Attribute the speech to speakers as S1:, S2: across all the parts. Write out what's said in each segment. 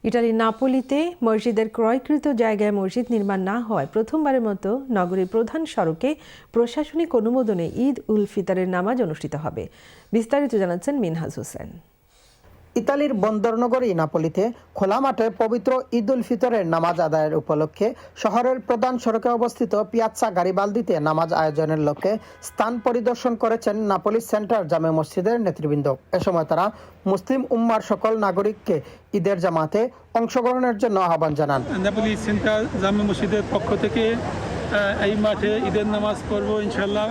S1: ইটালির নাপোলিতে মসজিদের ক্রয়কৃত জায়গায় মসজিদ নির্মাণ না হওয়ায় প্রথমবারের মতো নগরীর প্রধান সড়কে প্রশাসনিক অনুমোদনে ঈদ উল ফিতরের নামাজ অনুষ্ঠিত হবে। বিস্তারিত জানাচ্ছেন মিনহাজ হোসেন।
S2: ইতালির বন্দরনগরী নাপোলিতে খোলা মাঠে পবিত্র ঈদ উল ফিতরের নামাজ আদায়ের উপলক্ষে শহরের প্রধান সড়কে অবস্থিত পিয়াৎসা গারিবালদিতে নামাজ আয়োজনের লক্ষ্যে স্থান পরিদর্শন করেছেন নাপোলি সেন্টার জামে মসজিদের নেতৃবৃন্দ। এ সময় তারা মুসলিম উম্মার সকল নাগরিককে ঈদের জামাতে অংশগ্রহণের জন্য আহ্বান জানান।
S3: নাপোলি সেন্টার জামে মসজিদের পক্ষ থেকে এই মাঠে ঈদের নামাজ পড়ব ইনশাল্লাহ।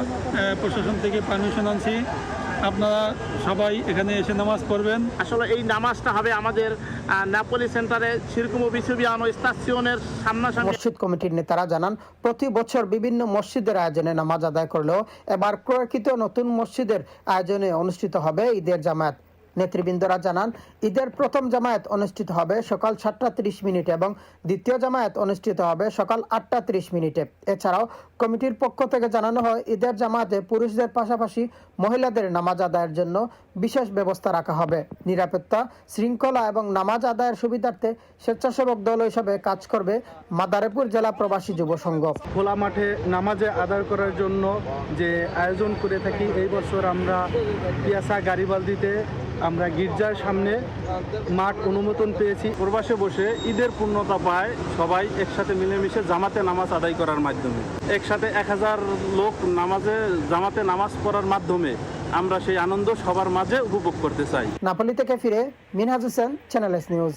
S3: প্রশাসন থেকে পারমিশন আনছি, আপনারা সবাই এখানে এসে নামাজ পড়বেন।
S4: আসলে এই নামাজটা হবে আমাদের নাপোলি সেন্টারে সিরকুমো বিসুবিয়ানো স্টাসিওনের সামনাসামনি।
S2: মসজিদ কমিটির নেতারা জানান, প্রতি বছর বিভিন্ন মসজিদের আয়োজনে নামাজ আদায় করলেও এবার ক্রয়কৃত নতুন মসজিদের আয়োজনে অনুষ্ঠিত হবে ঈদের জামায়াত। নেতৃবৃন্দরা জানান, ঈদের প্রথম জামায়াত অনুষ্ঠিত হবে সকাল 7:30 এবং দ্বিতীয় জামায়াত অনুষ্ঠিত হবে সকাল 8:30। এছাড়াও কমিটির পক্ষ থেকে জানানো হয়, ঈদের জামায়াতে পুরুষদের পাশাপাশি মহিলাদের নামাজ আদায়ের জন্য বিশেষ ব্যবস্থা রাখা হবে। নিরাপত্তা, শৃঙ্খলা এবং নামাজ আদায়ের সুবিধার্থে স্বেচ্ছাসেবক দল হিসেবে কাজ করবে মাদারীপুর জেলা প্রবাসী যুব সংঘ।
S5: খোলা মাঠে নামাজে আদায় করার জন্য যে আয়োজন করে থাকি, এই বছর আমরা পিয়াসা গারিবালদিতে আমরা গির্জার সামনে মাঠ অনুমোদন পেয়েছি। প্রবাসে বসে ঈদের পূর্ণতা পায় সবাই একসাথে মিলেমিশে জামাতে নামাজ আদায় করার মাধ্যমে। একসাথে 1000 লোক জামাতে নামাজ পড়ার মাধ্যমে আমরা সেই আনন্দ সবার মাঝে উপভোগ করতে চাই।
S2: নাপোলি থেকে ফিরে Minhaj Hossain, channel S news.